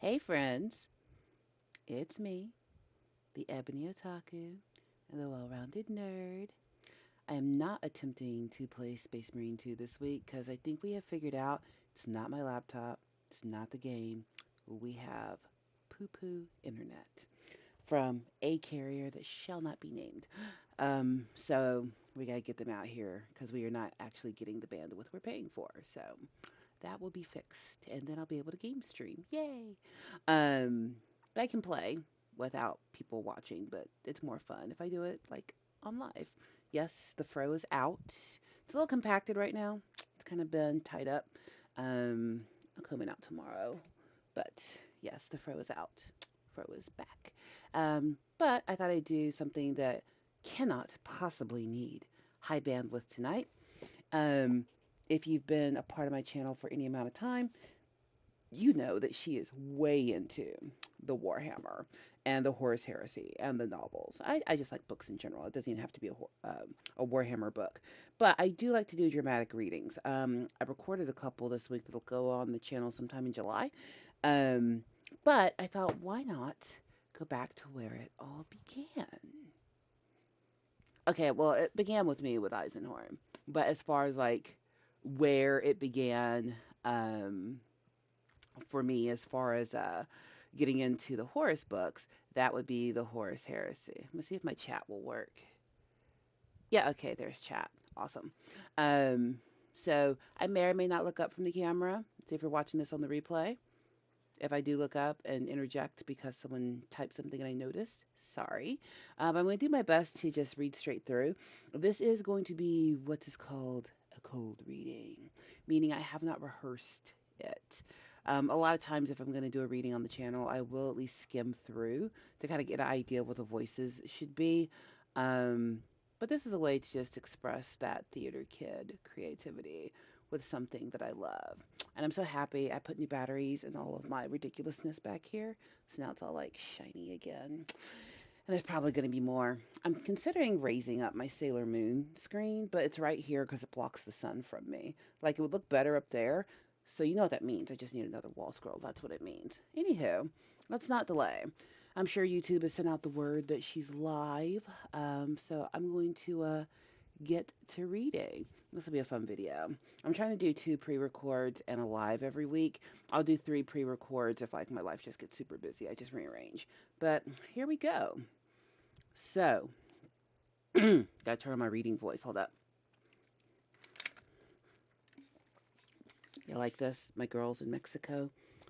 Hey friends, it's me, the Ebony Otaku, and the well-rounded nerd. I am not attempting to play Space Marine 2 this week because I think we have figured out it's not my laptop, it's not the game. We have poo-poo internet from a carrier that shall not be named. So we gotta get them out here because we are not actually getting the bandwidth we're paying for. So that will be fixed, and then I'll be able to game stream. Yay! But I can play without people watching, but it's more fun if I do it like on live. Yes, the fro is out. It's a little compacted right now. It's kind of been tied up. I'll comb it out tomorrow, but yes, the fro is out. Fro is back. But I thought I'd do something that cannot possibly need high bandwidth tonight. Um, if you've been a part of my channel for any amount of time, you know that she is way into the Warhammer and the Horus heresy and the novels. I just like books in general. It doesn't even have to be a Warhammer book. But I do like to do dramatic readings. I recorded a couple this week that'll go on the channel sometime in July. Um, but I thought, why not go back to where it all began? Okay, well, it began with me with Eisenhorn. But as far as like where it began, um, for me as far as getting into the Horus books, that would be the Horus Heresy. Let me see if my chat will work. Yeah, okay, there's chat. Awesome. Um, so I may or may not look up from the camera. So if you're watching this on the replay, if I do look up and interject because someone typed something and I noticed, sorry. I'm going to do my best to just read straight through. This is going to be what is called a cold reading, meaning I have not rehearsed it. A lot of times, if I'm going to do a reading on the channel, I will at least skim through to kind of get an idea of what the voices should be. Um, but this is a way to just express that theater kid creativity with something that I love. And I'm so happy I put new batteries in all of my ridiculousness back here. So now it's all like shiny again. And there's probably going to be more. I'm considering raising up my Sailor Moon screen, but it's right here because it blocks the sun from me. Like it would look better up there. So you know what that means. I just need another wall scroll. That's what it means. Anywho, let's not delay. I'm sure YouTube has sent out the word that she's live. So I'm going to get to reading. This will be a fun video. I'm trying to do 2 pre-records and a live every week. I'll do 3 pre-records if like my life just gets super busy. I just rearrange. But here we go. So, gotta turn on my reading voice. Hold up. You like this? My girls in Mexico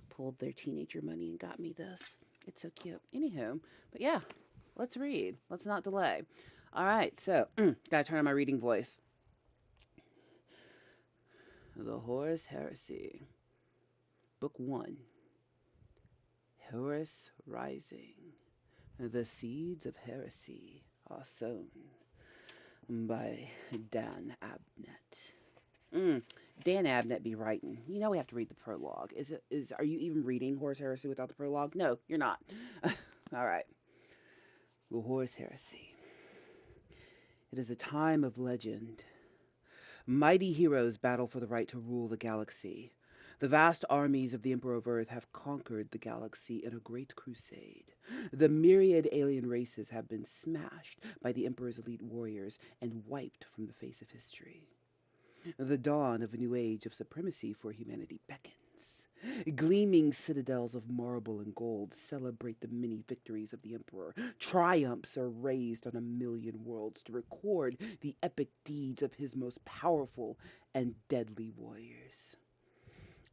pulled their teenager money and got me this. It's so cute. Anywho, but yeah, let's read. Let's not delay. All right, so gotta turn on my reading voice. The Horus Heresy, Book 1, Horus Rising. The Seeds of Heresy Are Sown by Dan Abnett. Dan Abnett be writing. You know we have to read the prologue. Are you even reading Horus Heresy without the prologue? No, you're not. All right. The Horus Heresy. It is a time of legend. Mighty heroes battle for the right to rule the galaxy. The vast armies of the Emperor of Earth have conquered the galaxy in a great crusade. The myriad alien races have been smashed by the Emperor's elite warriors and wiped from the face of history. The dawn of a new age of supremacy for humanity beckons. Gleaming citadels of marble and gold celebrate the many victories of the Emperor. Triumphs are raised on a million worlds to record the epic deeds of his most powerful and deadly warriors.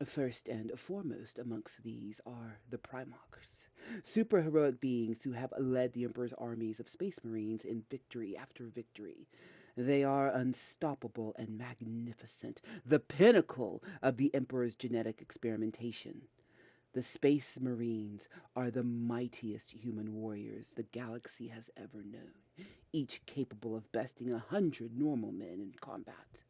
First and foremost amongst these are the Primarchs, superheroic beings who have led the Emperor's armies of Space Marines in victory after victory. They are unstoppable and magnificent, the pinnacle of the Emperor's genetic experimentation. The Space Marines are the mightiest human warriors the galaxy has ever known, each capable of besting 100 normal men in combat.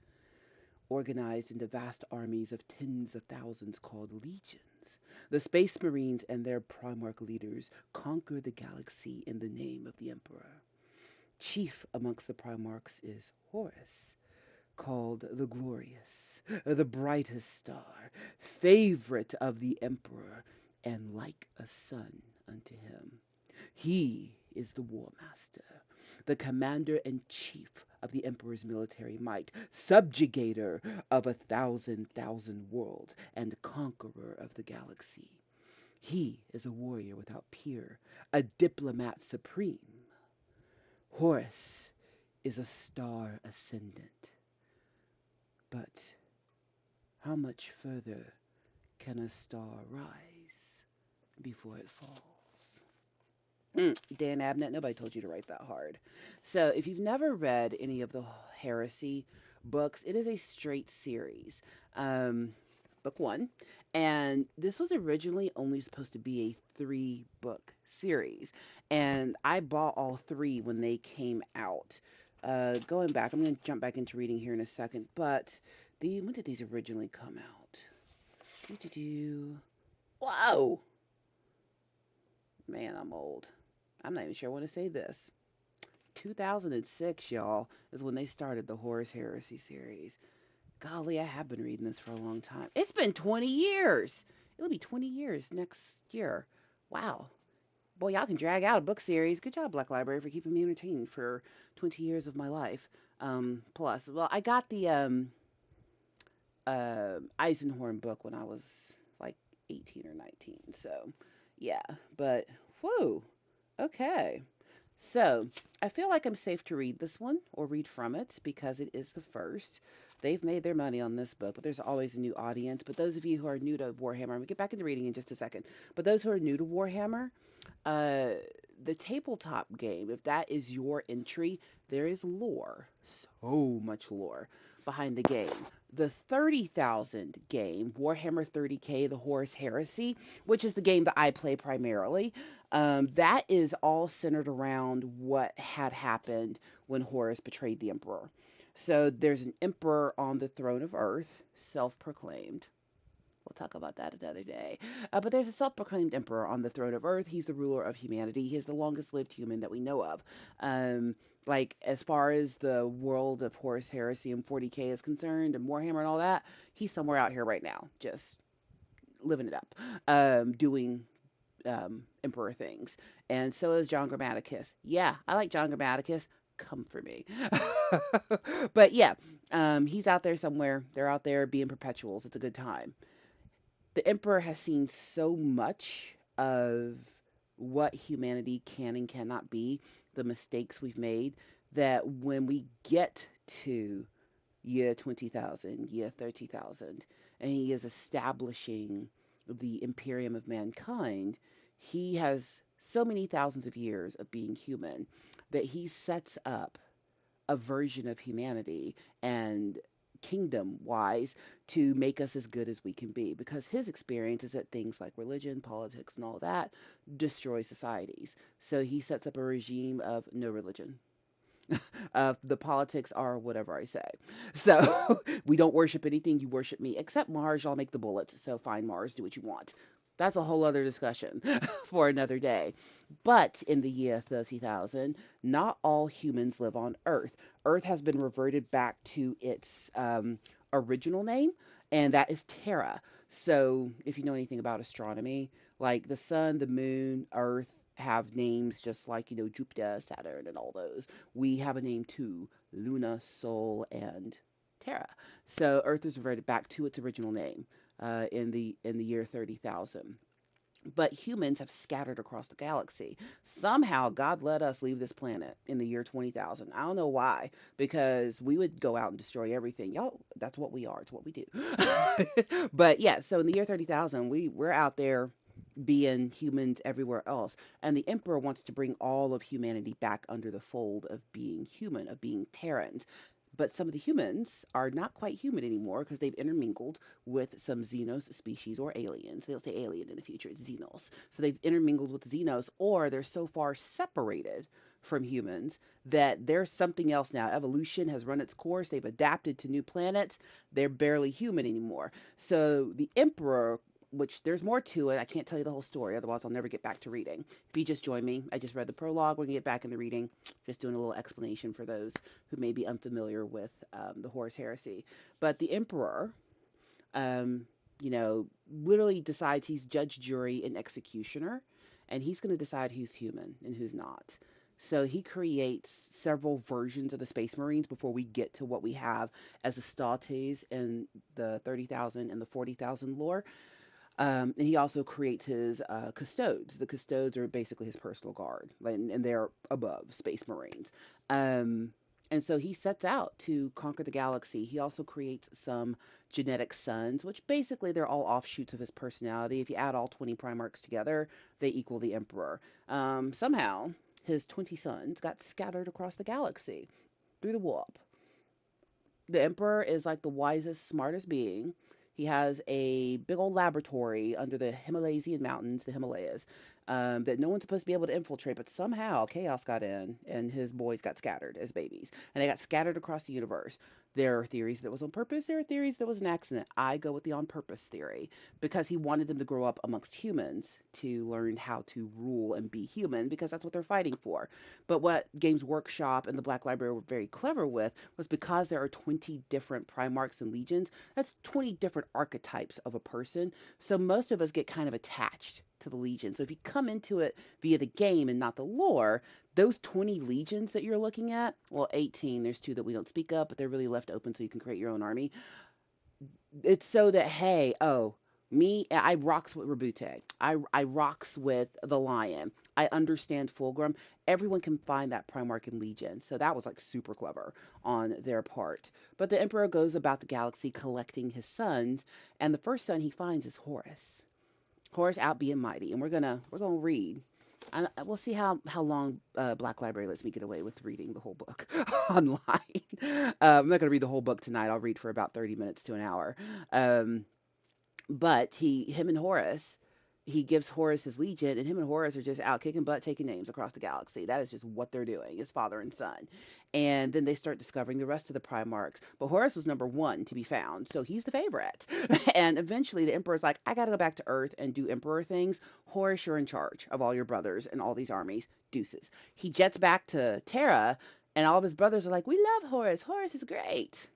Organized into vast armies of tens of thousands called legions, the Space Marines and their Primarch leaders conquer the galaxy in the name of the Emperor. Chief amongst the Primarchs is Horus, called the Glorious, the brightest star, favorite of the Emperor, and like a son unto him. He is the war master, the commander-in-chief of the emperor's military might, subjugator of 1,000,000 worlds, and conqueror of the galaxy. He is a warrior without peer, a diplomat supreme. Horus is a star ascendant. But how much further can a star rise before it falls? Dan Abnett, nobody told you to write that hard. So, if you've never read any of the heresy books, it is a straight series. Book one. And this was originally only supposed to be a 3-book series. And I bought all 3 when they came out. Going back, I'm going to jump back into reading here in a second. But when did these originally come out? Whoa! Man, I'm old. I'm not even sure I want to say this. 2006, y'all, is when they started the Horus Heresy series. Golly, I have been reading this for a long time. It's been 20 years. It'll be 20 years next year. Wow. Boy, y'all can drag out a book series. Good job, Black Library, for keeping me entertained for 20 years of my life. Plus, well, I got the Eisenhorn book when I was like 18 or 19. So, yeah. But, whew. Okay. So, I feel like I'm safe to read this one or read from it because it is the first. They've made their money on this book, but there's always a new audience. But those of you who are new to Warhammer, I'm going to get back into reading in just a second. But those who are new to Warhammer, the tabletop game, if that is your entry, there is lore, so much lore behind the game. The 30,000 game, Warhammer 30K, the Horus Heresy, which is the game that I play primarily, that is all centered around what had happened when Horus betrayed the Emperor. So there's an Emperor on the throne of Earth, self-proclaimed. We'll talk about that another day. But there's a self-proclaimed emperor on the throne of Earth. He's the ruler of humanity. He is the longest-lived human that we know of. Like, as far as the world of Horus Heresy and 40K is concerned, and Warhammer and all that, he's somewhere out here right now, just living it up, doing emperor things. And so is John Grammaticus. Yeah, I like John Grammaticus. Come for me. But yeah, he's out there somewhere. They're out there being perpetuals. It's a good time. The Emperor has seen so much of what humanity can and cannot be, the mistakes we've made, that when we get to year 20,000, year 30,000, and he is establishing the Imperium of mankind, he has so many thousands of years of being human that he sets up a version of humanity and kingdom wise to make us as good as we can be, because his experience is that things like religion, politics, and all that destroy societies. So he sets up a regime of no religion. The politics are whatever I say. So we don't worship anything, you worship me, except Mars. Y'all make the bullets, so fine, Mars, do what you want. That's a whole other discussion for another day. But in the year 30,000, not all humans live on Earth. Earth has been reverted back to its original name, and that is Terra. So if you know anything about astronomy, like the sun, the moon, Earth have names just like, Jupiter, Saturn, and all those. We have a name too: Luna, Sol, and Terra. So Earth is reverted back to its original name in the year 30,000. But humans have scattered across the galaxy. Somehow God let us leave this planet in the year 20,000. I don't know why, because we would go out and destroy everything. Y'all, that's what we are. It's what we do. But yeah, so in the year 30,000, we're out there being humans everywhere else. And the Emperor wants to bring all of humanity back under the fold of being human, of being Terrans. But some of the humans are not quite human anymore because they've intermingled with some Xenos species or aliens. They'll say alien in the future, it's Xenos. So they've intermingled with Xenos, or they're so far separated from humans that there's something else now. Evolution has run its course. They've adapted to new planets. They're barely human anymore. So the Emperor, which there's more to it. I can't tell you the whole story, otherwise I'll never get back to reading. If you just join me, I just read the prologue. We're going to get back into reading. Just doing a little explanation for those who may be unfamiliar with the Horus Heresy. But the Emperor you know, literally decides he's judge, jury, and executioner, and he's going to decide who's human and who's not. So he creates several versions of the Space Marines before we get to what we have as Astartes in the 30,000 and the 40,000 lore. And he also creates his custodes. The custodes are basically his personal guard, and they're above Space Marines. Um, and so he sets out to conquer the galaxy. He also creates some genetic sons, which basically they're all offshoots of his personality. If you add all 20 Primarchs together, they equal the Emperor. Somehow, his 20 sons got scattered across the galaxy through the warp. The Emperor is like the wisest, smartest being. He has a big old laboratory under the Himalayan mountains, the Himalayas, that no one's supposed to be able to infiltrate, but somehow chaos got in and his boys got scattered as babies. And they got scattered across the universe. There are theories that was on purpose, there are theories that was an accident. I go with the on purpose theory because he wanted them to grow up amongst humans to learn how to rule and be human because that's what they're fighting for. But what Games Workshop and the Black Library were very clever with was because there are 20 different Primarchs and Legions, that's 20 different archetypes of a person. So most of us get kind of attached to the Legion. So if you come into it via the game and not the lore, those 20 legions that you're looking at, well, 18, there's two that we don't speak of, but they're really left open so you can create your own army. It's so that, hey, oh, me, I rocks with Rabute. I rocks with the Lion. I understand Fulgrim. Everyone can find that Primarch and Legion. So that was like super clever on their part. But the Emperor goes about the galaxy collecting his sons, and the first son he finds is Horus. Horus out being mighty, and we're gonna read. We'll see how long Black Library lets me get away with reading the whole book online. I'm not gonna read the whole book tonight. I'll read for about 30 minutes to an hour. Um, but him and Horus, he gives Horus his legion, and him and Horus are just out kicking butt, taking names across the galaxy. That is just what they're doing, is father and son. And then they start discovering the rest of the Primarchs. But Horus was number one to be found, so he's the favorite. And eventually the Emperor's like, I gotta go back to Earth and do Emperor things. Horus, you're in charge of all your brothers and all these armies. Deuces. He jets back to Terra, and all of his brothers are like, we love Horus. Horus is great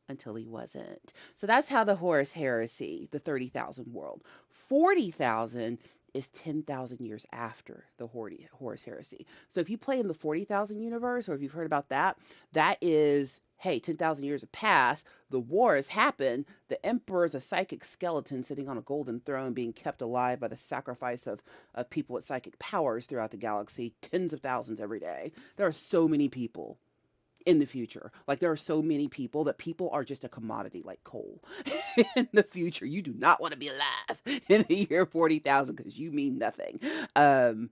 until he wasn't. So that's how the Horus heresy, the 30,000 world. 40,000 is 10,000 years after the Horus heresy. So if you play in the 40,000 universe, or if you've heard about that, that is, hey, 10,000 years have passed, the war has happened, the emperor is a psychic skeleton sitting on a golden throne being kept alive by the sacrifice of people with psychic powers throughout the galaxy, tens of thousands every day. There are so many people in the future. Like there are so many people that people are just a commodity like coal in the future. You do not want to be alive in the year 40,000 because you mean nothing. Um,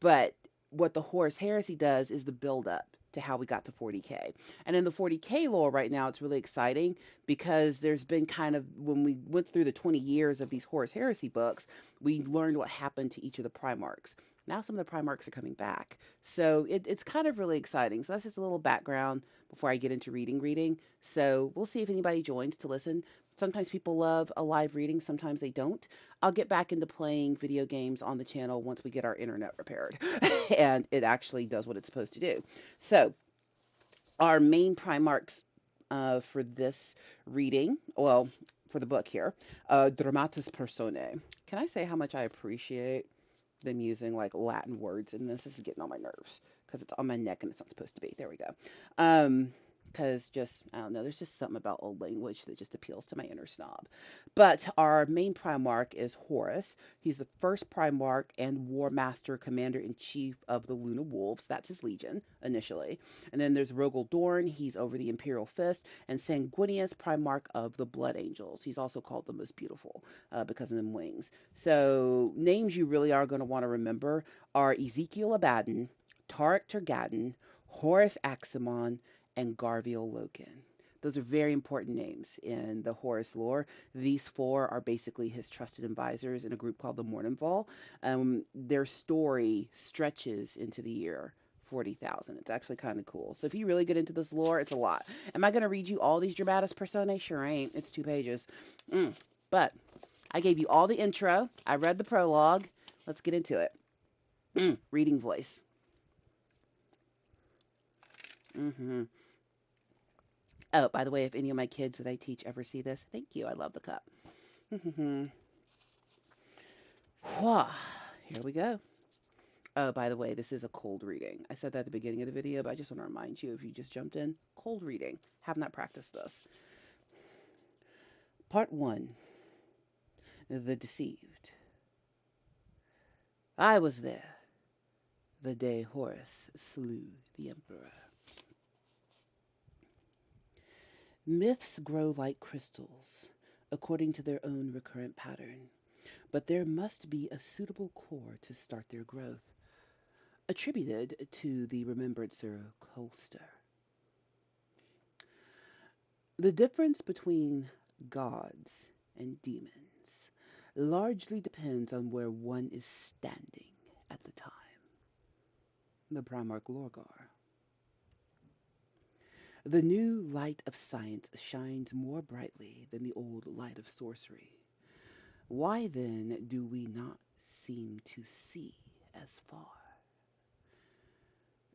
but what the Horus Heresy does is the build up to how we got to 40K. And in the 40K lore right now, it's really exciting because there's been kind of, when we went through the 20 years of these Horus Heresy books, we learned what happened to each of the Primarchs. Now some of the Primarchs are coming back. So it's kind of really exciting. So that's just a little background before I get into reading. So we'll see if anybody joins to listen. Sometimes people love a live reading, sometimes they don't. I'll get back into playing video games on the channel once we get our internet repaired and it actually does what it's supposed to do. So, our main Primarchs for this reading, well, for the book here, Dramatis Personae. Can I say how much I appreciate them using like Latin words in this? This is getting on my nerves because it's on my neck and it's not supposed to be. There we go. Because just, I don't know, there's just something about old language that just appeals to my inner snob. But our main Primarch is Horus. He's the first Primarch and War Master Commander-in-Chief of the Luna Wolves. That's his legion, initially. And then there's Rogel Dorn. He's over the Imperial Fist. And Sanguinius, Primarch of the Blood Angels. He's also called the Most Beautiful because of them wings. So names you really are going to want to remember are Ezekiel Abaddon, Tarek Tergaddon, Horus Aximon, and Garviel Loken. Those are very important names in the Horus lore. These four are basically his trusted advisors in a group called the Morninval. Their story stretches into the year 40,000. It's actually kind of cool. So if you really get into this lore, it's a lot. Am I going to read you all these Dramatis Personae? Sure ain't. It's 2 pages. But I gave you all the intro. I read the prologue. Let's get into it. Reading voice. Oh, by the way, if any of my kids that I teach ever see this, thank you. I love the cup. Here we go. Oh, by the way, this is a cold reading. I said that at the beginning of the video, but I just want to remind you, if you just jumped in, cold reading. Have not practiced this. Part 1. The Deceived. I was there the day Horus slew the Emperor. Myths grow like crystals, according to their own recurrent pattern, but there must be a suitable core to start their growth, attributed to the remembrancer Colster. The difference between gods and demons largely depends on where one is standing at the time. The Primarch Lorgar. The new light of science shines more brightly than the old light of sorcery. Why then do we not seem to see as far?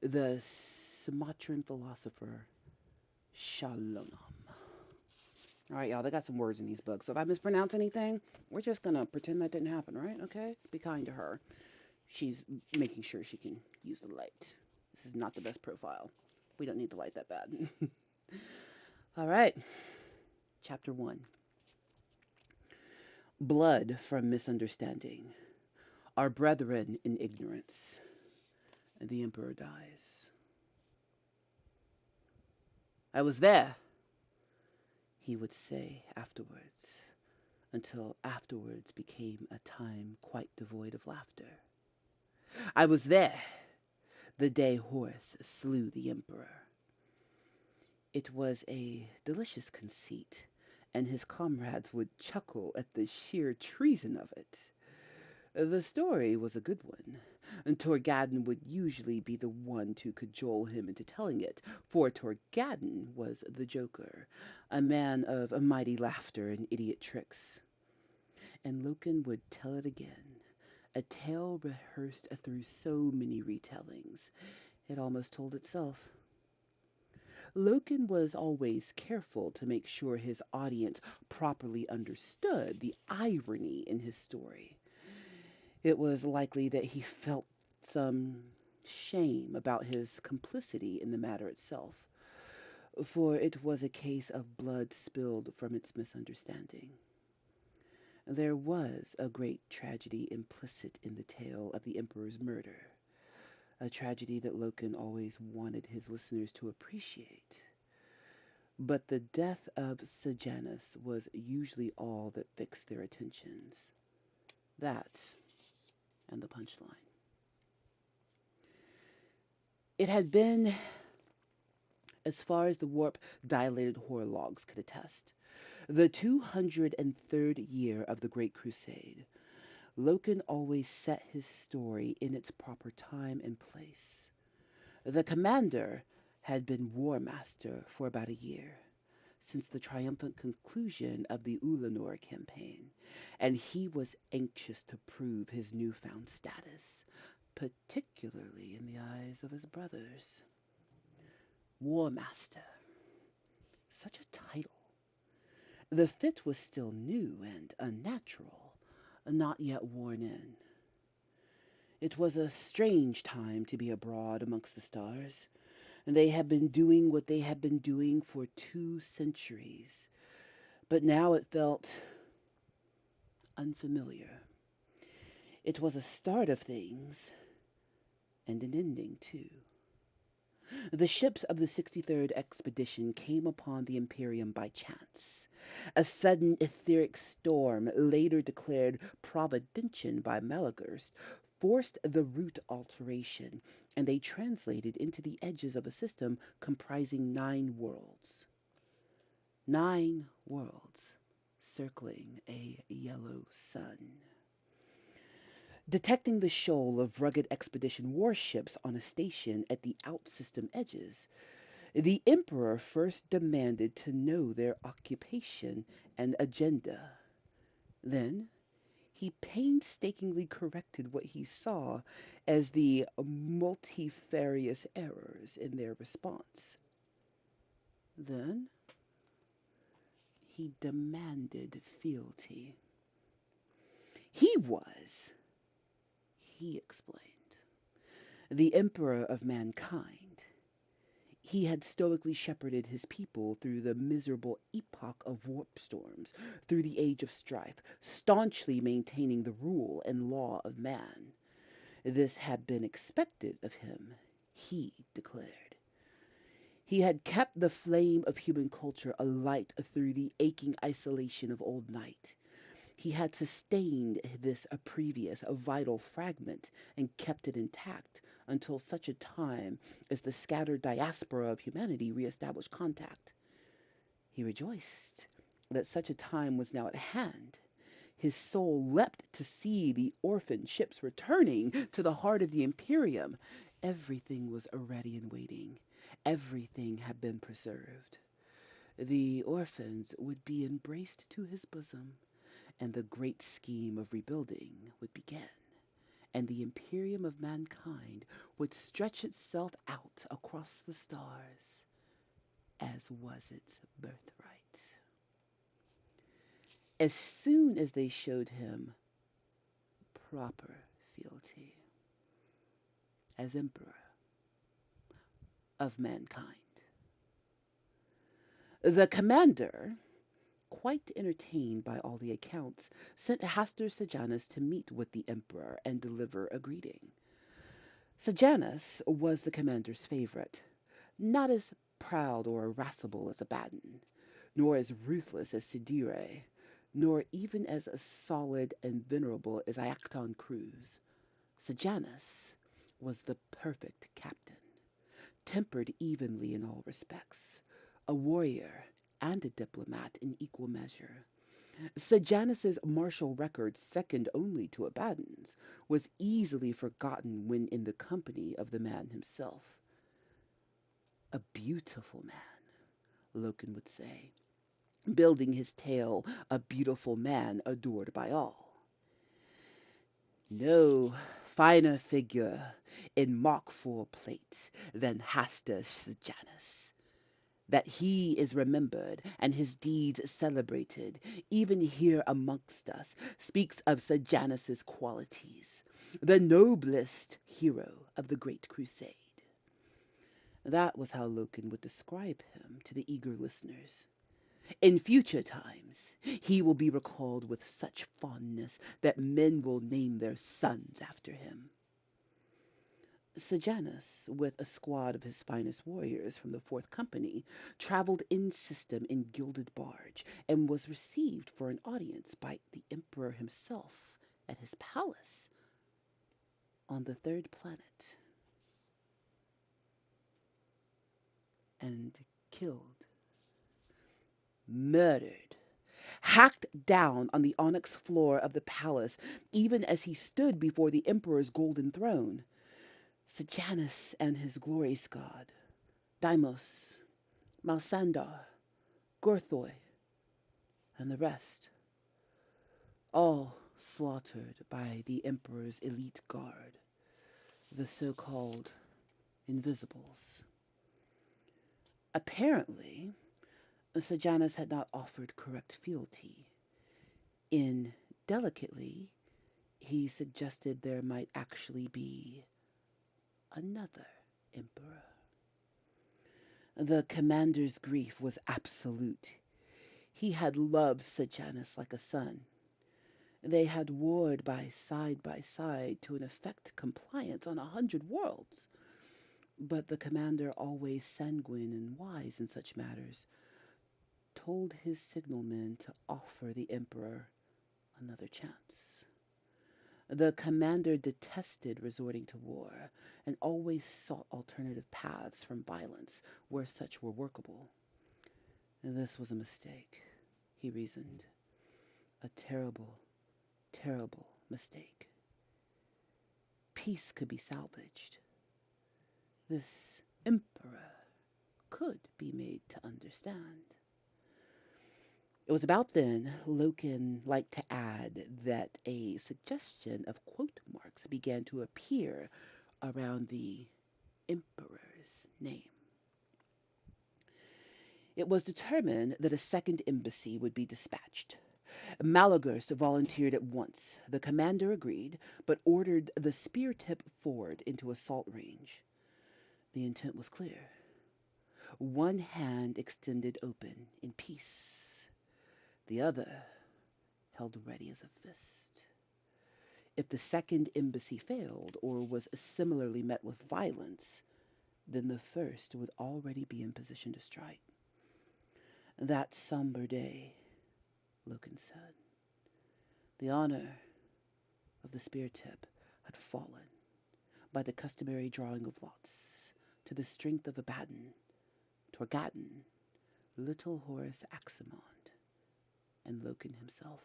The Sumatran philosopher Shalom. All right, y'all, they got some words in these books. So if I mispronounce anything, we're just going to pretend that didn't happen, right? Okay? Be kind to her. She's making sure she can use the light. This is not the best profile. We don't need the light that bad. All right. Chapter 1. Blood from misunderstanding. Our brethren in ignorance. And the Emperor dies. I was there, he would say afterwards, until afterwards became a time quite devoid of laughter. I was there the day Horus slew the Emperor. It was a delicious conceit, and his comrades would chuckle at the sheer treason of it. The story was a good one, and Torgadden would usually be the one to cajole him into telling it, for Torgadden was the joker, a man of a mighty laughter and idiot tricks. And Loken would tell it again, a tale rehearsed through so many retellings, it almost told itself. Loken was always careful to make sure his audience properly understood the irony in his story. It was likely that he felt some shame about his complicity in the matter itself, for it was a case of blood spilled from its misunderstanding. There was a great tragedy implicit in the tale of the Emperor's murder, a tragedy that Loken always wanted his listeners to appreciate. But the death of Sejanus was usually all that fixed their attentions. That and the punchline. It had been, as far as the warp-dilated horror logs could attest, the 203rd year of the Great Crusade. Loken always set his story in its proper time and place. The commander had been War Master for about a year, since the triumphant conclusion of the Ulanor campaign, and he was anxious to prove his newfound status, particularly in the eyes of his brothers. War Master. Such a title. The fit was still new and unnatural, not yet worn in. It was a strange time to be abroad amongst the stars, and they had been doing what they had been doing for 2 centuries. But now it felt unfamiliar. It was a start of things, and an ending, too. The ships of the 63rd expedition came upon the Imperium by chance. A sudden etheric storm, later declared providential by Malagurst, forced the route alteration, and they translated into the edges of a system comprising 9 worlds. 9 worlds circling a yellow sun. Detecting the shoal of rugged expedition warships on a station at the out-system edges, the Emperor first demanded to know their occupation and agenda. Then, he painstakingly corrected what he saw as the multifarious errors in their response. Then, he he demanded fealty. He explained, the emperor of mankind. He had stoically shepherded his people through the miserable epoch of warp storms, through the age of strife, staunchly maintaining the rule and law of man. This had been expected of him, he declared. He had kept the flame of human culture alight through the aching isolation of old night. He had sustained this a previous, a vital fragment and kept it intact until such a time as the scattered diaspora of humanity reestablished contact. He rejoiced that such a time was now at hand. His soul leapt to see the orphan ships returning to the heart of the Imperium. Everything was ready and waiting. Everything had been preserved. The orphans would be embraced to his bosom, and the great scheme of rebuilding would begin, and the Imperium of mankind would stretch itself out across the stars, as was its birthright. As soon as they showed him proper fealty as Emperor of mankind, the commander, quite entertained by all the accounts, sent Hastur Sejanus to meet with the emperor and deliver a greeting. Sejanus was the commander's favorite, not as proud or irascible as Abaddon, nor as ruthless as Sidire, nor even as solid and venerable as Iacton Cruz. Sejanus was the perfect captain, tempered evenly in all respects, a warrior and a diplomat in equal measure. Sejanus's martial record, second only to Abaddon's, was easily forgotten when in the company of the man himself. A beautiful man, Loken would say, building his tale, a beautiful man adored by all. No finer figure in Mark IV plate than Hastur Sejanus. That he is remembered and his deeds celebrated, even here amongst us, speaks of Sejanus's qualities, the noblest hero of the Great Crusade. That was how Loken would describe him to the eager listeners. In future times, he will be recalled with such fondness that men will name their sons after him. Sejanus, with a squad of his finest warriors from the 4th Company, traveled in system in gilded barge and was received for an audience by the emperor himself at his palace on the 3rd planet, and killed, murdered, hacked down on the onyx floor of the palace even as he stood before the emperor's golden throne. Sejanus and his glorious god, Deimos, Malsandar, Gorthoi, and the rest, all slaughtered by the emperor's elite guard, the so-called Invisibles. Apparently, Sejanus had not offered correct fealty. Indelicately, he suggested there might actually be another emperor. The commander's grief was absolute. He had loved Sejanus like a son. They had warred by side to an effect compliance on 100 worlds. But the commander, always sanguine and wise in such matters, told his signalmen to offer the emperor another chance. The commander detested resorting to war and always sought alternative paths from violence where such were workable. And this was a mistake, he reasoned. A terrible, terrible mistake. Peace could be salvaged. This emperor could be made to understand. It was about then Loken liked to add that a suggestion of quote marks began to appear around the emperor's name. It was determined that a second embassy would be dispatched. Malagurst volunteered at once. The commander agreed, but ordered the spear tip forward into assault range. The intent was clear. One hand extended open in peace, the other held ready as a fist. If the second embassy failed or was similarly met with violence, then the first would already be in position to strike. That somber day, Loken said, the honor of the spear tip had fallen by the customary drawing of lots to the strength of Abaddon, Torgaddon, little Horus Aximond, and Loken himself.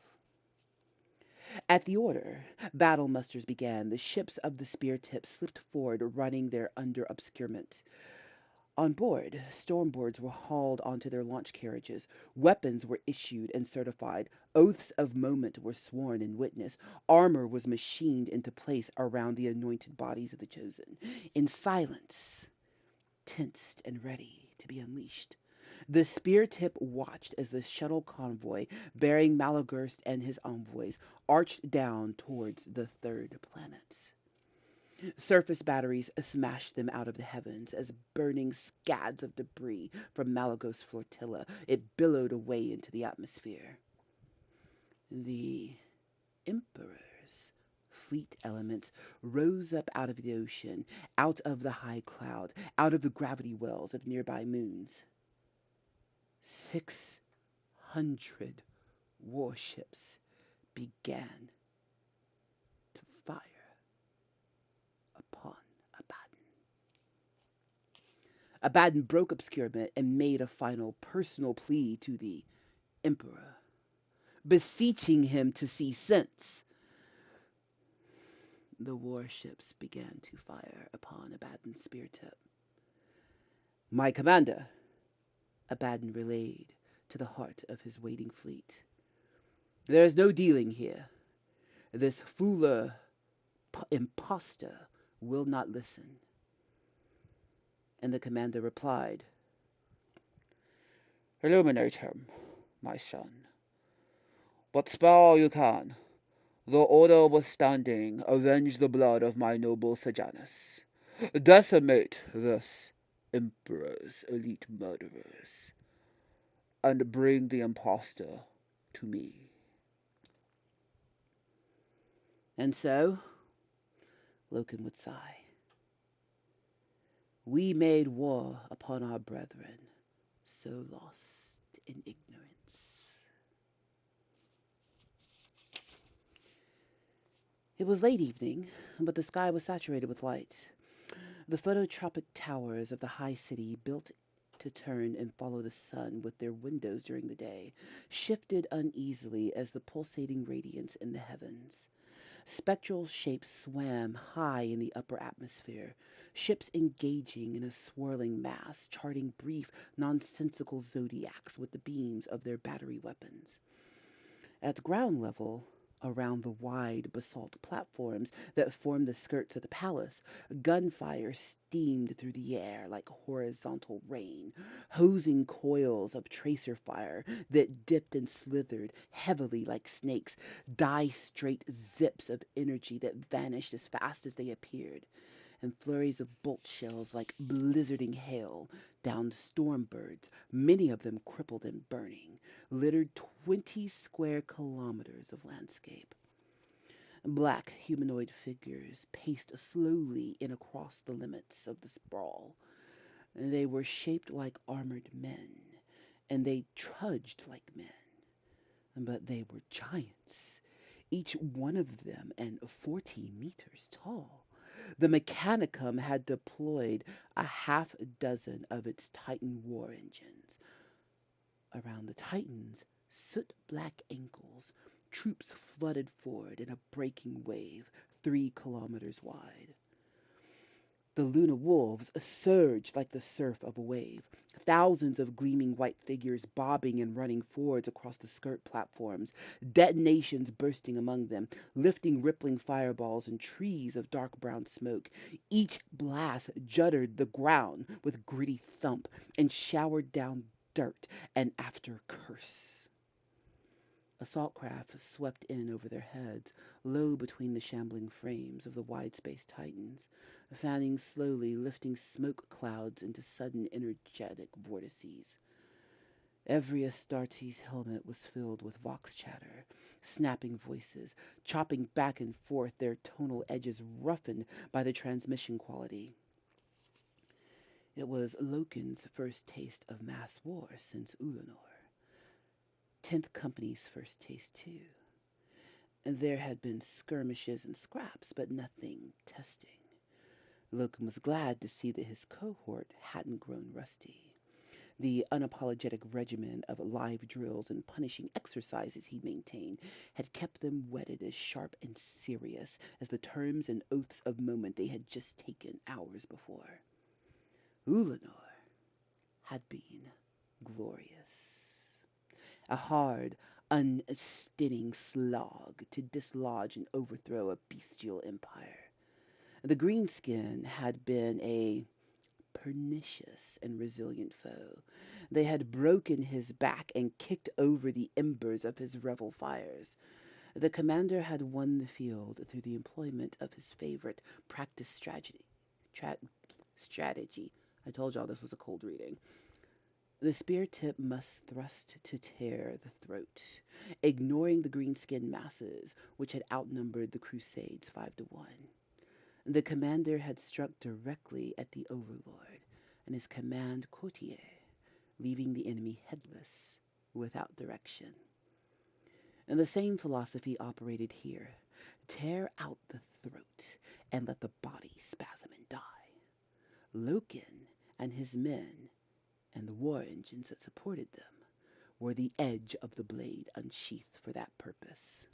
At the order, battle musters began. The ships of the spear tip slipped forward, running their under obscurement. On board, stormboards were hauled onto their launch carriages. Weapons were issued and certified. Oaths of moment were sworn in witness. Armor was machined into place around the anointed bodies of the chosen. In silence, tensed and ready to be unleashed, the spear tip watched as the shuttle convoy, bearing Malagurst and his envoys, arched down towards the third planet. Surface batteries smashed them out of the heavens as burning scads of debris from Malagos' flotilla. It billowed away into the atmosphere. The Emperor's fleet elements rose up out of the ocean, out of the high cloud, out of the gravity wells of nearby moons. 600 warships began to fire upon Abaddon. Abaddon broke obscurement and made a final personal plea to the Emperor, beseeching him to see sense. The warships began to fire upon Abaddon's spear tip. My commander, Abaddon relayed to the heart of his waiting fleet. There is no dealing here. This fooler impostor will not listen. And the commander replied, Illuminate him, my son. But spare all you can. The order withstanding, avenge the blood of my noble Sejanus. Decimate this Emperor's elite murderers, and bring the impostor to me. And so, Loken would sigh, we made war upon our brethren, so lost in ignorance. It was late evening, but the sky was saturated with light. The phototropic towers of the high city, built to turn and follow the sun with their windows during the day, shifted uneasily as the pulsating radiance in the heavens. Spectral shapes swam high in the upper atmosphere, ships engaging in a swirling mass, charting brief, nonsensical zodiacs with the beams of their battery weapons. At ground level, around the wide basalt platforms that formed the skirts of the palace, gunfire steamed through the air like horizontal rain, hosing coils of tracer fire that dipped and slithered heavily like snakes, die-straight zips of energy that vanished as fast as they appeared, and flurries of bolt shells like blizzarding hail downed stormbirds, many of them crippled and burning, littered 20 square kilometers of landscape. Black humanoid figures paced slowly in across the limits of the sprawl. They were shaped like armored men, and they trudged like men, but they were giants, each one of them and 40 meters tall. The Mechanicum had deployed a half dozen of its Titan war engines. Around the Titans, soot-black ankles, troops flooded forward in a breaking wave 3 kilometers wide. The Luna Wolves surged like the surf of a wave, thousands of gleaming white figures bobbing and running forwards across the skirt platforms, detonations bursting among them, lifting rippling fireballs and trees of dark brown smoke. Each blast juddered the ground with gritty thump and showered down dirt, and after curse. Assault craft swept in over their heads, low between the shambling frames of the wide-spaced Titans, fanning slowly, lifting smoke clouds into sudden energetic vortices. Every Astartes helmet was filled with vox chatter, snapping voices, chopping back and forth, their tonal edges roughened by the transmission quality. It was Loken's first taste of mass war since Ulanor. 10th Company's first taste, too. And there had been skirmishes and scraps, but nothing testing. Loken was glad to see that his cohort hadn't grown rusty. The unapologetic regimen of live drills and punishing exercises he maintained had kept them whetted as sharp and serious as the terms and oaths of moment they had just taken hours before. Ulanor had been glorious. A hard, unstinting slog to dislodge and overthrow a bestial empire. The greenskin had been a pernicious and resilient foe. They had broken his back and kicked over the embers of his revel fires. The commander had won the field through the employment of his favorite practice strategy. I told y'all this was a cold reading. The spear tip must thrust to tear the throat, ignoring the green-skinned masses, which had outnumbered the Crusades 5-1. The commander had struck directly at the overlord and his command courtier, leaving the enemy headless, without direction. And the same philosophy operated here. Tear out the throat and let the body spasm and die. Loken and his men, and the war engines that supported them, were the edge of the blade unsheathed for that purpose.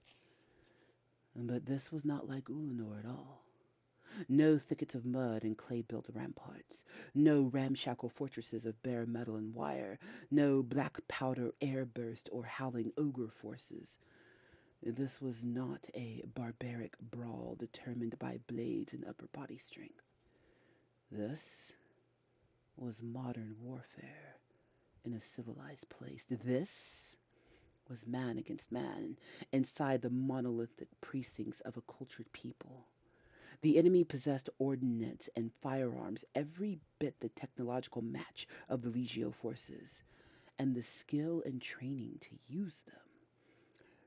But this was not like Ulanor at all. No thickets of mud and clay-built ramparts, no ramshackle fortresses of bare metal and wire, no black powder airburst or howling ogre forces. This was not a barbaric brawl determined by blades and upper body strength. This was modern warfare in a civilized place. This was man against man inside the monolithic precincts of a cultured people. The enemy possessed ordnance and firearms, every bit the technological match of the Legio forces, and the skill and training to use them.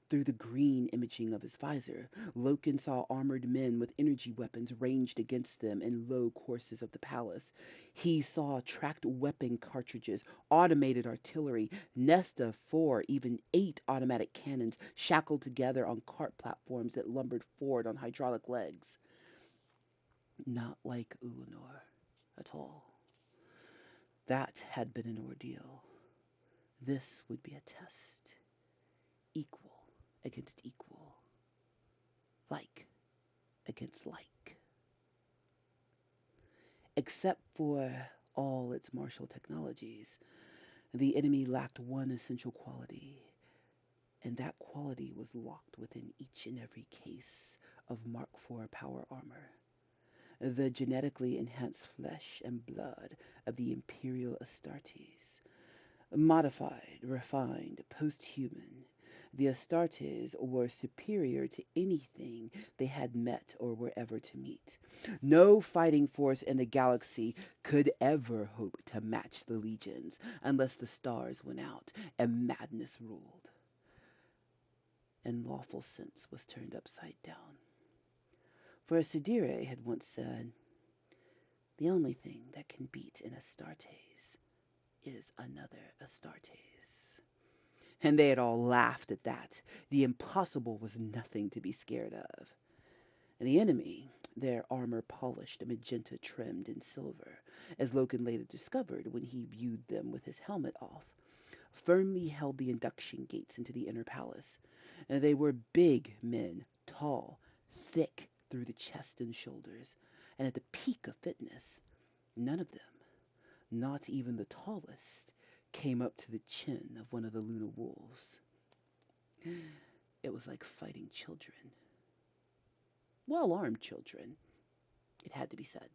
Through the green imaging of his visor, Loken saw armored men with energy weapons ranged against them in low courses of the palace. He saw tracked weapon cartridges, automated artillery, nests of 4, even 8 automatic cannons shackled together on cart platforms that lumbered forward on hydraulic legs. Not like Ulanor at all. That had been an ordeal. This would be a test. Equal against equal. Like against like. Except for all its martial technologies, the enemy lacked one essential quality, and that quality was locked within each and every case of Mark IV power armor. The genetically enhanced flesh and blood of the Imperial Astartes. Modified, refined, post-human, the Astartes were superior to anything they had met or were ever to meet. No fighting force in the galaxy could ever hope to match the legions unless the stars went out and madness ruled. And lawful sense was turned upside down. For Sidire had once said, "The only thing that can beat an Astartes is another Astartes." And they had all laughed at that. The impossible was nothing to be scared of. And the enemy, their armor polished, magenta trimmed in silver, as Loken later discovered when he viewed them with his helmet off, firmly held the induction gates into the inner palace. And they were big men, tall, thick through the chest and shoulders, and at the peak of fitness, none of them, not even the tallest, came up to the chin of one of the Luna wolves. It was like fighting children. Well-armed children, it had to be said.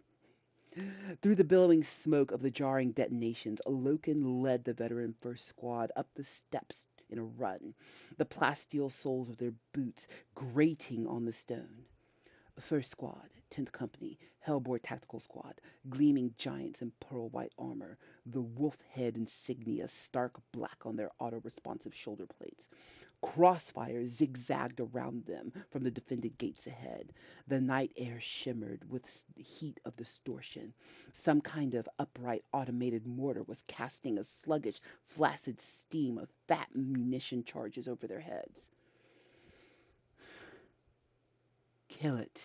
Through the billowing smoke of the jarring detonations, Loken led the veteran first squad up the steps in a run, the plasteel soles of their boots grating on the stone. First Squad, 10th Company, Hellbore Tactical Squad, gleaming giants in pearl white armor, the wolf head insignia stark black on their auto-responsive shoulder plates. Crossfire zigzagged around them from the defended gates ahead. The night air shimmered with the heat of distortion. Some kind of upright automated mortar was casting a sluggish, flaccid steam of fat munition charges over their heads. Kill it.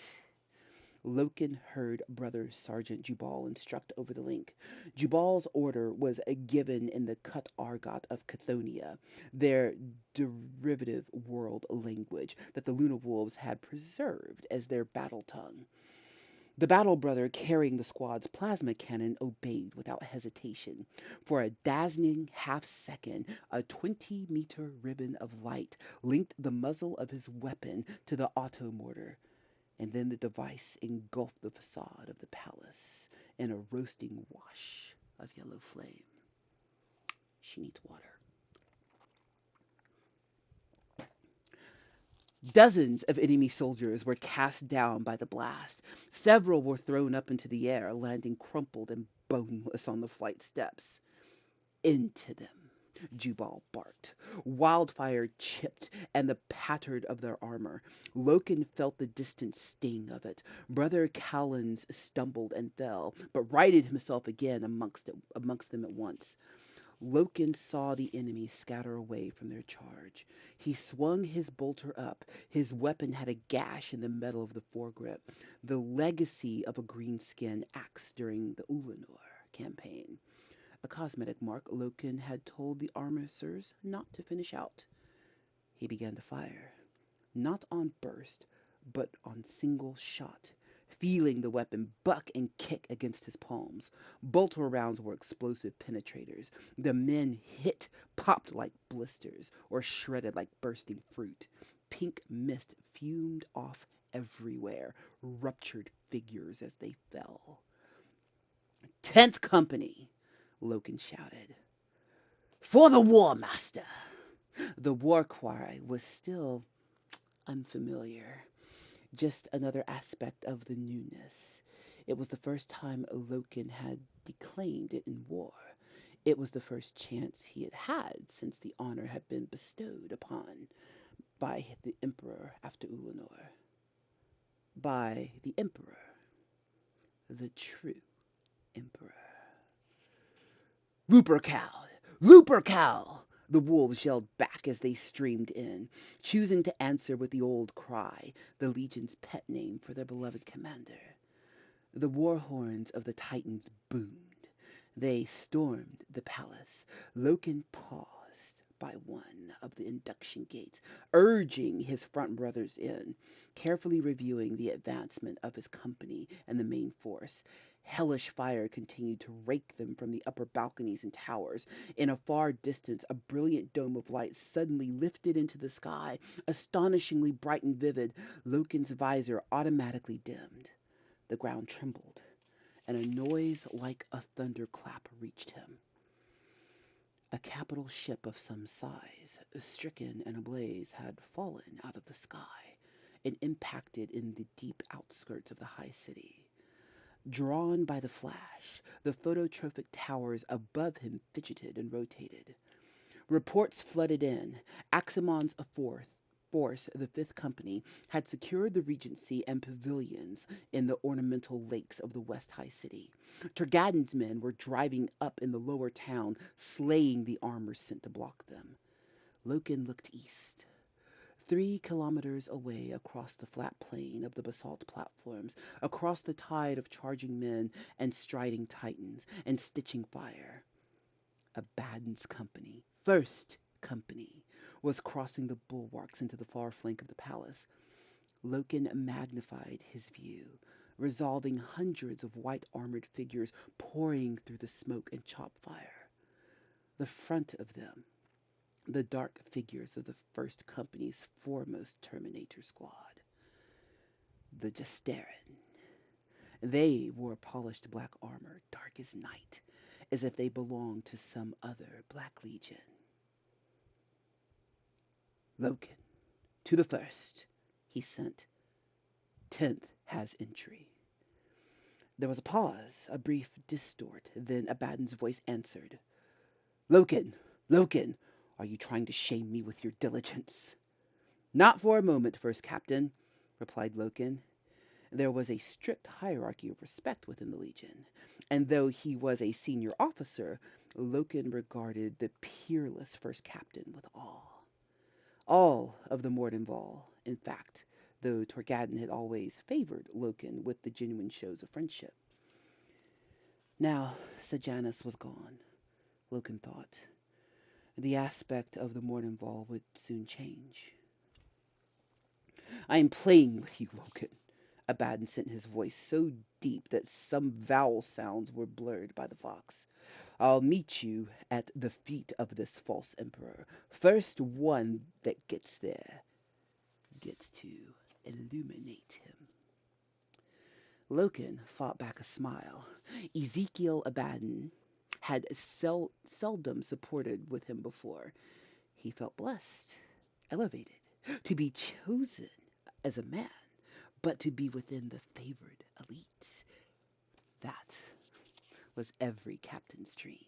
Loken heard Brother Sergeant Jubal instruct over the link. Jubal's order was given in the Cut Argot of Cathonia, their derivative world language that the Luna Wolves had preserved as their battle tongue. The battle brother carrying the squad's plasma cannon obeyed without hesitation. For a dazzling half second, a 20-meter ribbon of light linked the muzzle of his weapon to the automortar, and then the device engulfed the facade of the palace in a roasting wash of yellow flame. She needs water. Dozens of enemy soldiers were cast down by the blast. Several were thrown up into the air, landing crumpled and boneless on the flight steps. Into them, Jubal barked. Wildfire chipped and the pattered of their armor. Loken felt the distant sting of it. Brother Callens stumbled and fell, but righted himself again amongst them at once. Loken saw the enemy scatter away from their charge. He swung his bolter up. His weapon had a gash in the metal of the foregrip, the legacy of a greenskin axe during the Ulanor campaign. A cosmetic mark Loken had told the armificers not to finish out. He began to fire, not on burst, but on single shot, feeling the weapon buck and kick against his palms. Bolter rounds were explosive penetrators. The men hit popped like blisters or shredded like bursting fruit. Pink mist fumed off everywhere, ruptured figures as they fell. 10th Company, Loken shouted. For the War Master! The war cry was still unfamiliar. Just another aspect of the newness. It was the first time Loken had declaimed it in war. It was the first chance he had had since the honor had been bestowed upon by the Emperor after Ulanor. By the Emperor. The true Emperor. Lupercal! Lupercal! The wolves yelled back as they streamed in, choosing to answer with the old cry, the Legion's pet name for their beloved commander. The war horns of the Titans boomed. They stormed the palace. Loken paused by one of the induction gates, urging his front brothers in, carefully reviewing the advancement of his company and the main force. Hellish fire continued to rake them from the upper balconies and towers. In a far distance, a brilliant dome of light suddenly lifted into the sky, astonishingly bright and vivid. Loken's visor automatically dimmed. The ground trembled, and a noise like a thunderclap reached him. A capital ship of some size, stricken and ablaze, had fallen out of the sky and impacted in the deep outskirts of the high city. Drawn by the flash, the phototropic towers above him fidgeted and rotated. Reports flooded in. Aximon's force, the 5th Company, had secured the Regency and pavilions in the ornamental lakes of the West High City. Tergaden's men were driving up in the lower town, slaying the armors sent to block them. Loken looked east. 3 kilometers away across the flat plain of the basalt platforms, across the tide of charging men and striding titans and stitching fire. Abaddon's company, 1st Company, was crossing the bulwarks into the far flank of the palace. Loken magnified his view, resolving hundreds of white-armored figures pouring through the smoke and chop fire. The front of them, the dark figures of the 1st Company's foremost Terminator squad. The Gestarin. They wore polished black armor, dark as night, as if they belonged to some other Black Legion. Loken, to the first, he sent. 10th has entry. There was a pause, a brief distort, then Abaddon's voice answered. Loken, Loken, are you trying to shame me with your diligence? Not for a moment, First Captain, replied Loken. There was a strict hierarchy of respect within the Legion, and though he was a senior officer, Loken regarded the peerless First Captain with awe. All of the Mordenval, in fact, though Torgadon had always favored Loken with the genuine shows of friendship. Now, Sejanus was gone, Loken thought. The aspect of the Mordenval would soon change. I am playing with you, Loken. Abaddon sent his voice so deep that some vowel sounds were blurred by the fox. I'll meet you at the feet of this false emperor. First one that gets there gets to illuminate him. Loken fought back a smile. Ezekiel Abaddon had seldom supported with him before. He felt blessed, elevated, to be chosen as a man, but to be within the favored elite. That was every captain's dream.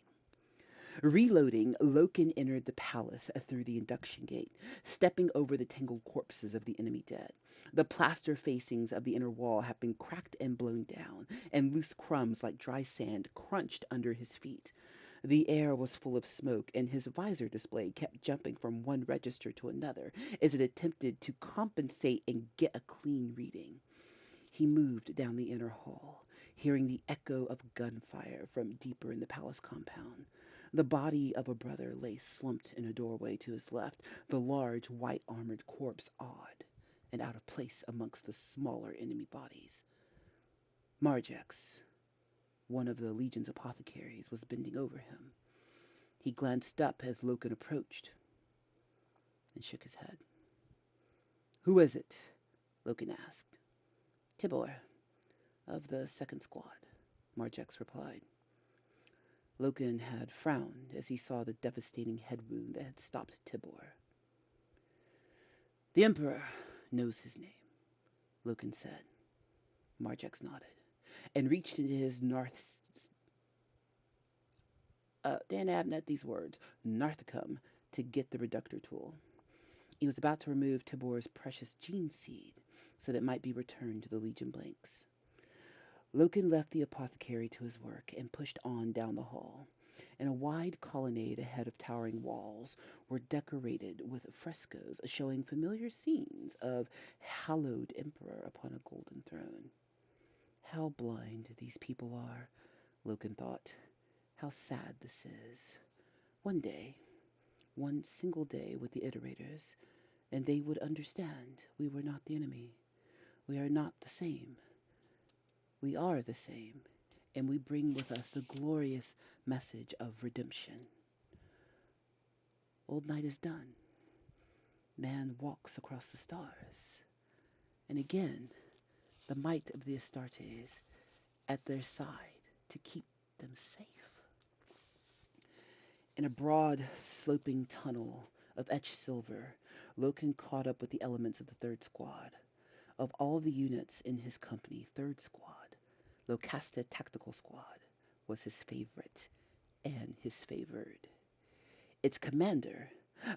Reloading, Loken entered the palace through the induction gate, stepping over the tangled corpses of the enemy dead. The plaster facings of the inner wall had been cracked and blown down, and loose crumbs like dry sand crunched under his feet. The air was full of smoke, and his visor display kept jumping from one register to another as it attempted to compensate and get a clean reading. He moved down the inner hall, hearing the echo of gunfire from deeper in the palace compound. The body of a brother lay slumped in a doorway to his left, the large white-armored corpse odd and out of place amongst the smaller enemy bodies. Marjax, one of the Legion's apothecaries, was bending over him. He glanced up as Loken approached and shook his head. Who is it? Loken asked. Tibor, of the second squad, Marjax replied. Loken had frowned as he saw the devastating head wound that had stopped Tibor. The Emperor knows his name, Loken said. Marjax nodded and reached into his Dan Abnett these words, Narthicum, to get the reductor tool. He was about to remove Tibor's precious gene seed so that it might be returned to the Legion blanks. Loken left the apothecary to his work and pushed on down the hall. In a wide colonnade ahead of towering walls were decorated with frescoes showing familiar scenes of hallowed emperor upon a golden throne. How blind these people are, Loken thought. How sad this is. One day, one single day with the iterators, and they would understand we were not the enemy. We are not the same. We are the same, and we bring with us the glorious message of redemption. Old night is done. Man walks across the stars. And again, the might of the Astartes at their side to keep them safe. In a broad, sloping tunnel of etched silver, Loken caught up with the elements of the third squad. Of all the units in his company, third squad, Locasta Tactical Squad, was his favorite and his favored. Its commander,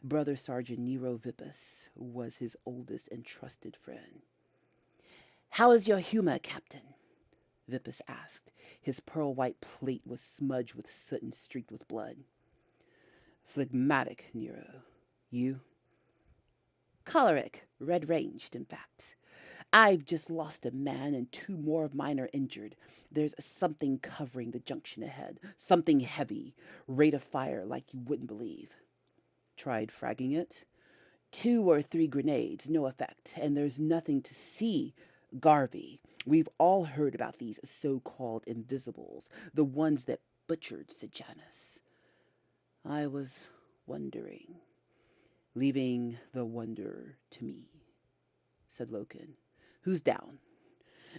Brother Sergeant Nero Vippus, was his oldest and trusted friend. How is your humor, Captain? Vippus asked. His pearl-white plate was smudged with soot and streaked with blood. Phlegmatic, Nero. You? Choleric, red-ranged, in fact. I've just lost a man and 2 more of mine are injured. There's something covering the junction ahead. Something heavy. Rate of fire like you wouldn't believe. Tried fragging it? 2 or 3 grenades, no effect. And there's nothing to see. Garvey. We've all heard about these so-called invisibles. The ones that butchered Sejanus. I was wondering. Leaving the wonder to me, said Loken. Who's down?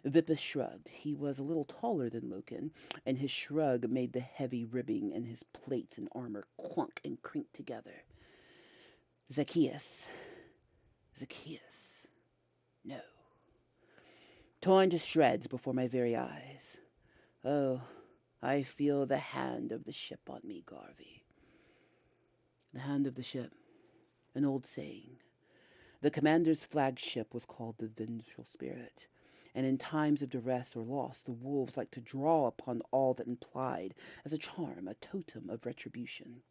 Vippus shrugged. He was a little taller than Loken, and his shrug made the heavy ribbing in his plates and armor clunk and crink together. Zacchaeus. Zacchaeus. No. Torn to shreds before my very eyes. Oh, I feel the hand of the ship on me, Garvey. The hand of the ship. An old saying. The commander's flagship was called the Vengeful Spirit, and in times of duress or loss, the wolves liked to draw upon all that implied as a charm, a totem of retribution.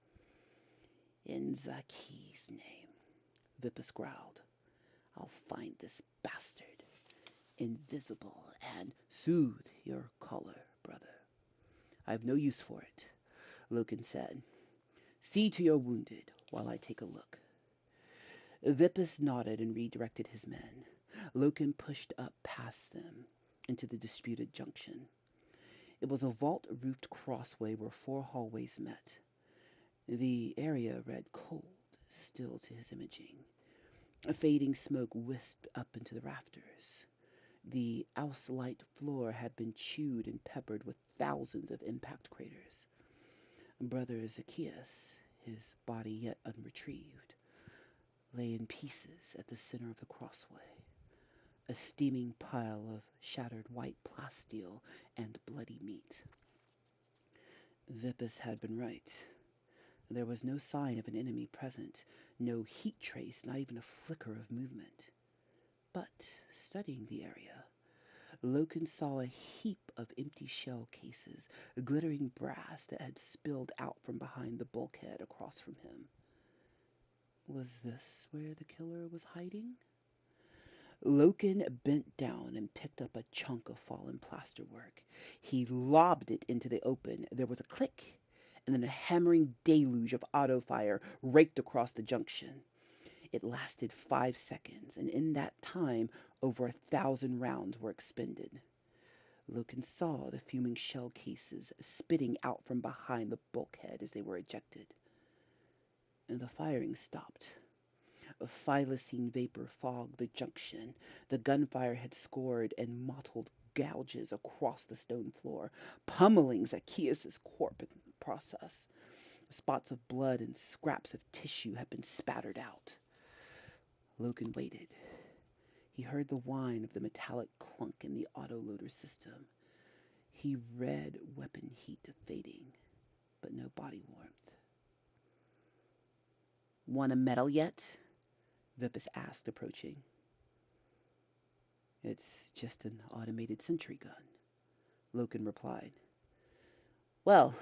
In Zacchaeus' name, Vippus growled, I'll find this bastard, invisible, and soothe your choler, brother. I've no use for it, Loken said. See to your wounded while I take a look. Vippus nodded and redirected his men. Loken pushed up past them into the disputed junction. It was a vault-roofed crossway where 4 hallways met. The area read cold, still to his imaging. A fading smoke wisped up into the rafters. The ouse-light floor had been chewed and peppered with thousands of impact craters. Brother Zacchaeus, his body yet unretrieved, lay in pieces at the center of the crossway, a steaming pile of shattered white plasteel and bloody meat. Vippus had been right. There was no sign of an enemy present, no heat trace, not even a flicker of movement. But, studying the area, Loken saw a heap of empty shell cases, glittering brass that had spilled out from behind the bulkhead across from him. Was this where the killer was hiding? Loken bent down and picked up a chunk of fallen plasterwork. He lobbed it into the open. There was a click, and then a hammering deluge of auto fire raked across the junction. It lasted 5 seconds, and in that time, over 1,000 rounds were expended. Loken saw the fuming shell cases spitting out from behind the bulkhead as they were ejected. And the firing stopped. A thylacine vapor fogged the junction. The gunfire had scored and mottled gouges across the stone floor, pummeling Zacchaeus' corpse in the process. Spots of blood and scraps of tissue had been spattered out. Loken waited. He heard the whine of the metallic clunk in the autoloader system. He read weapon heat fading, but no body warmth. Want a medal yet? Vippus asked, approaching. It's just an automated sentry gun, Loken replied. Well,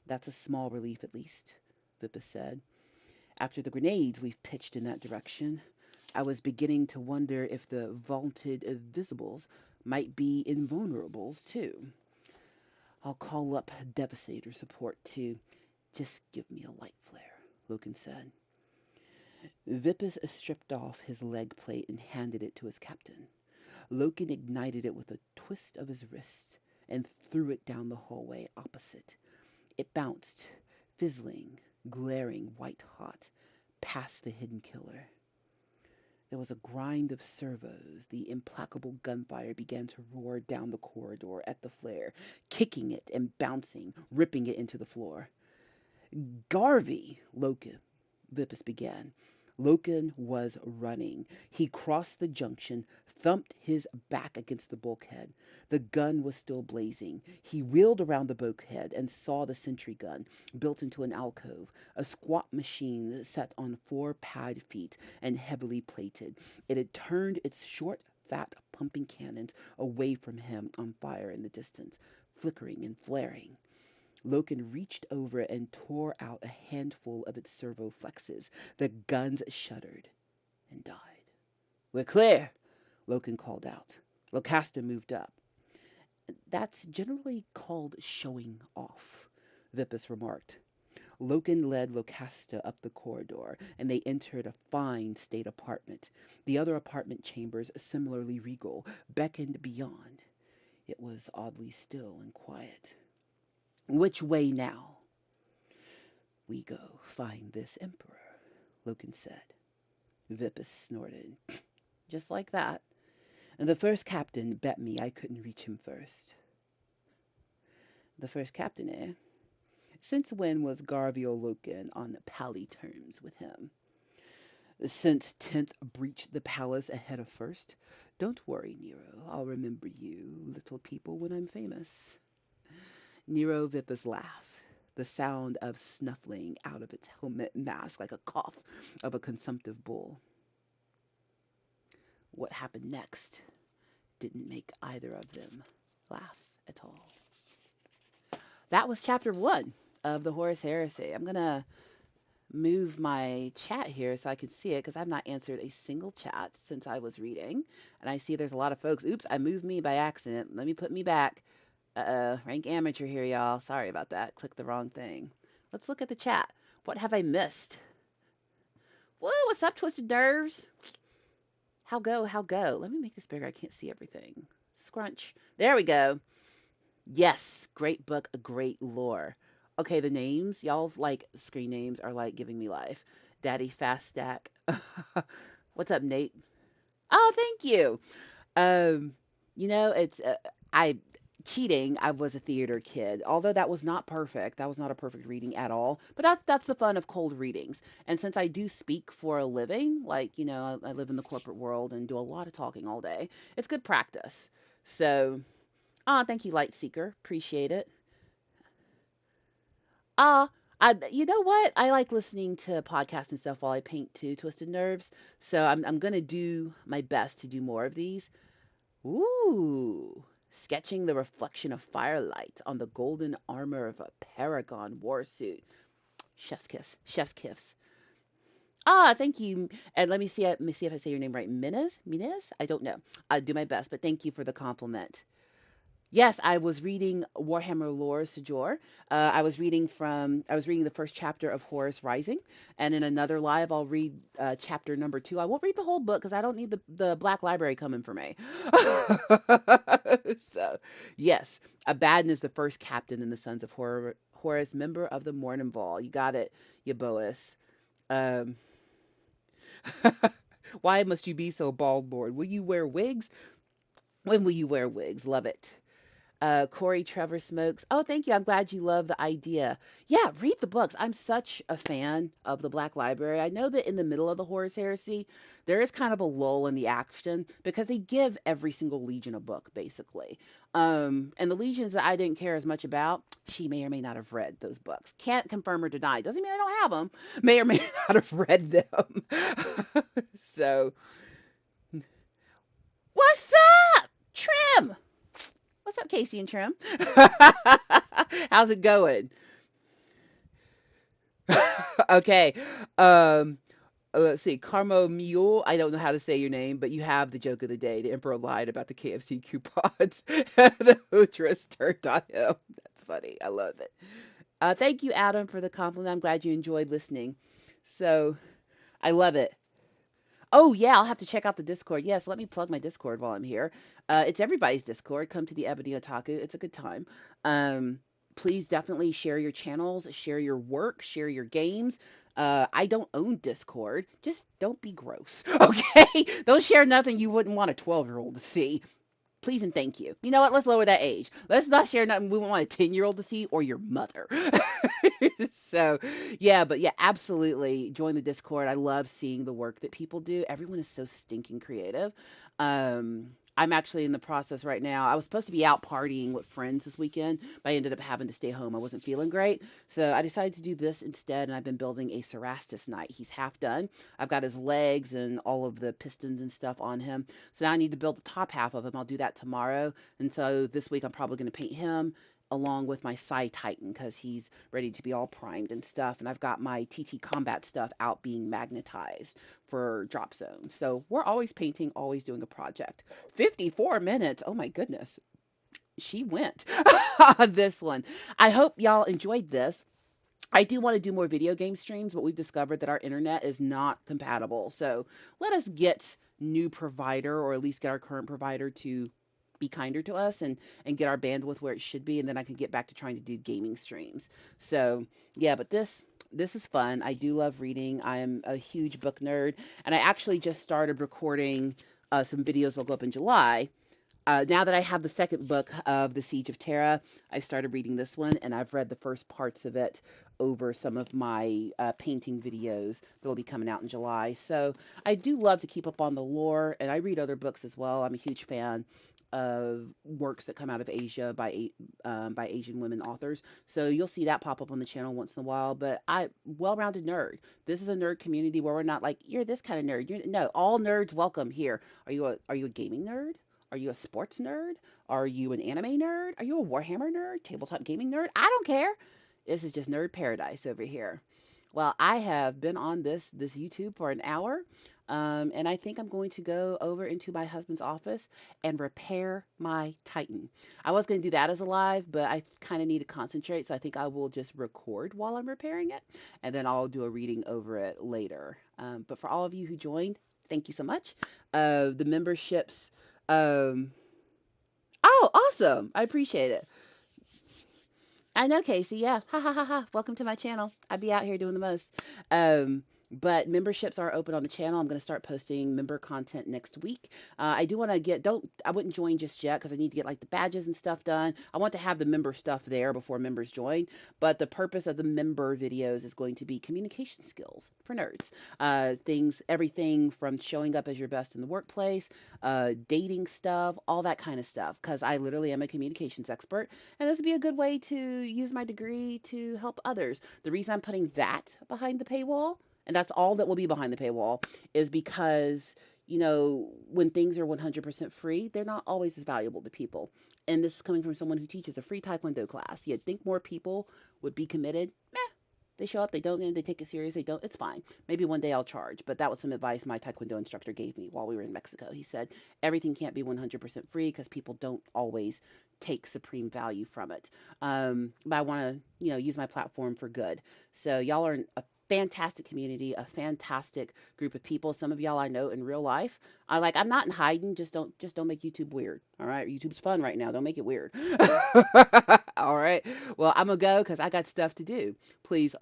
that's a small relief at least, Vippus said. After the grenades we've pitched in that direction, I was beginning to wonder if the vaulted Invisibles might be invulnerables too. I'll call up Devastator support to just give me a light flare, Loken said. Vippus stripped off his leg plate and handed it to his captain. Loken ignited it with a twist of his wrist and threw it down the hallway opposite. It bounced, fizzling, glaring white-hot, past the hidden killer. There was a grind of servos. The implacable gunfire began to roar down the corridor at the flare, kicking it and bouncing, ripping it into the floor. Garvey, Vippus began. Loken was running. He crossed the junction, thumped his back against the bulkhead. The gun was still blazing. He wheeled around the bulkhead and saw the sentry gun, built into an alcove, a squat machine set on 4 pad feet and heavily plated. It had turned its short, fat pumping cannons away from him on fire in the distance, flickering and flaring. Loken reached over and tore out a handful of its servo flexes. The guns shuddered and died. We're clear, Loken called out. Locasta moved up. That's generally called showing off, Vippus remarked. Loken led Locasta up the corridor, and they entered a fine state apartment. The other apartment chambers, similarly regal, beckoned beyond. It was oddly still and quiet. Which way now? We go find this emperor, Loken said. Vippus snorted. Just like that. And the first captain bet me I couldn't reach him first. The first captain, eh? Since when was Garvio Loken on pally terms with him? Since 10th breached the palace ahead of first? Don't worry, Nero. I'll remember you, little people, when I'm famous. Nero Vipa's laugh, the sound of snuffling out of its helmet mask like a cough of a consumptive bull. What happened next didn't make either of them laugh at all. That was chapter 1 of the Horus Heresy. I'm going to move my chat here so I can see it because I've not answered a single chat since I was reading. And I see there's a lot of folks. Oops, I moved me by accident. Let me put me back. Rank amateur here, y'all. Sorry about that. Clicked the wrong thing. Let's look at the chat. What have I missed? Whoa, what's up, Twisted Nerves? How go? How go? Let me make this bigger. I can't see everything. Scrunch. There we go. Yes, great book, a great lore. Okay, the names, y'all's like screen names are like giving me life. Daddy Fast Stack. What's up, Nate? Oh, thank you. Um, it's I cheating. I was a theater kid, although that was not perfect. That was not a perfect reading at all. But that's the fun of cold readings. And since I do speak for a living, like I live in the corporate world and do a lot of talking all day. It's good practice. So, thank you, Light Seeker. Appreciate it. You know what? I like listening to podcasts and stuff while I paint too, Twisted Nerves. So I'm gonna do my best to do more of these. Ooh, sketching the reflection of firelight on the golden armor of a paragon warsuit. Chef's kiss. Chef's kiss. Thank you. And let me see if I say your name right. Minez? I don't know. I'll do my best, but thank you for the compliment. Yes, I was reading Warhammer Lore Sejor. I was reading the first chapter of Horus Rising, and in another live, I'll read chapter number 2. I won't read the whole book because I don't need the Black Library coming for me. So, yes, Abaddon is the first captain in the Sons of Horus, member of the Mournenval. You got it, Yaboas. Um, why must you be so bald, Lord? Will you wear wigs? When will you wear wigs? Love it. Corey Trevor Smokes. Oh, thank you. I'm glad you love the idea. Yeah, read the books. I'm such a fan of the Black Library. I know that in the middle of the Horus Heresy, there is kind of a lull in the action because they give every single Legion a book, basically. And the Legions that I didn't care as much about, she may or may not have read those books. Can't confirm or deny. Doesn't mean I don't have them. May or may not have read them. So, what's up, Trim? What's up, Casey and Trim? How's it going? Okay. Um, let's see. Carmo Mule. I don't know how to say your name, but you have the joke of the day. The Emperor lied about the KFC coupons. The Hootress turned on him. That's funny. I love it. Thank you, Adam, for the compliment. I'm glad you enjoyed listening. So, I love it. Oh, yeah, I'll have to check out the Discord. Yes, let me plug my Discord while I'm here. It's everybody's Discord. Come to the Ebony Otaku. It's a good time. Um, Please definitely share your channels, share your work, share your games. I don't own Discord. Just don't be gross, okay? Don't share nothing you wouldn't want a 12-year-old to see. Please and thank you. You know what? Let's lower that age. Let's not share nothing we want a 10-year-old to see or your mother. So, yeah, but yeah, absolutely. Join the Discord. I love seeing the work that people do. Everyone is so stinking creative. I'm actually in the process right now. I was supposed to be out partying with friends this weekend, but I ended up having to stay home. I wasn't feeling great. So I decided to do this instead, and I've been building a Cerastus Knight. He's half done. I've got his legs and all of the pistons and stuff on him. So now I need to build the top half of him. I'll do that tomorrow. And so this week I'm probably going to paint him along with my Psy Titan because he's ready to be all primed and stuff. And I've got my TT Combat stuff out being magnetized for drop zone. So we're always painting, always doing a project. 54 minutes. Oh my goodness. She went on this one. I hope y'all enjoyed this. I do want to do more video game streams, but we've discovered that our internet is not compatible. So let us get new provider, or at least get our current provider to be kinder to us and get our bandwidth where it should be, and then I can get back to trying to do gaming streams. So yeah, but this is fun. I do love reading. I am a huge book nerd, and I actually just started recording some videos will go up in July. Now that I have the second book of The Siege of Terra, I started reading this one, and I've read the first parts of it over some of my painting videos that will be coming out in July. So I do love to keep up on the lore, and I read other books as well. I'm a huge fan of works that come out of Asia by Asian women authors. So you'll see that pop up on the channel once in a while. But well-rounded nerd. This is a nerd community where we're not like, you're this kind of nerd. No, all nerds welcome here. Are you a gaming nerd? Are you a sports nerd? Are you an anime nerd? Are you a Warhammer nerd? Tabletop gaming nerd? I don't care. This is just nerd paradise over here. Well, I have been on this YouTube for an hour, and I think I'm going to go over into my husband's office and repair my Titan. I was going to do that as a live, but I kind of need to concentrate, so I think I will just record while I'm repairing it, and then I'll do a reading over it later. But for all of you who joined, thank you so much. The memberships. Um, oh, awesome! I appreciate it. I know, Casey. Yeah. Ha ha ha ha. Welcome to my channel. I'd be out here doing the most. But memberships are open on the channel. I'm going to start posting member content next week. I do want to I wouldn't join just yet because I need to get like the badges and stuff done. I want to have the member stuff there before members join. But the purpose of the member videos is going to be communication skills for nerds. Everything from showing up as your best in the workplace, dating stuff, all that kind of stuff. Because I literally am a communications expert. And this would be a good way to use my degree to help others. The reason I'm putting that behind the paywall, and that's all that will be behind the paywall, is because, when things are 100% free, they're not always as valuable to people. And this is coming from someone who teaches a free Taekwondo class. You'd think more people would be committed. Meh. They show up, they don't, and they take it serious, they don't, it's fine. Maybe one day I'll charge. But that was some advice my Taekwondo instructor gave me while we were in Mexico. He said, everything can't be 100% free because people don't always take supreme value from it. But I want to, use my platform for good. So y'all are a fantastic community, a fantastic group of people. Some of y'all I know in real life. I'm not in hiding. Just don't make YouTube weird. All right. YouTube's fun right now. Don't make it weird. All right. Well, I'm gonna go because I got stuff to do. Please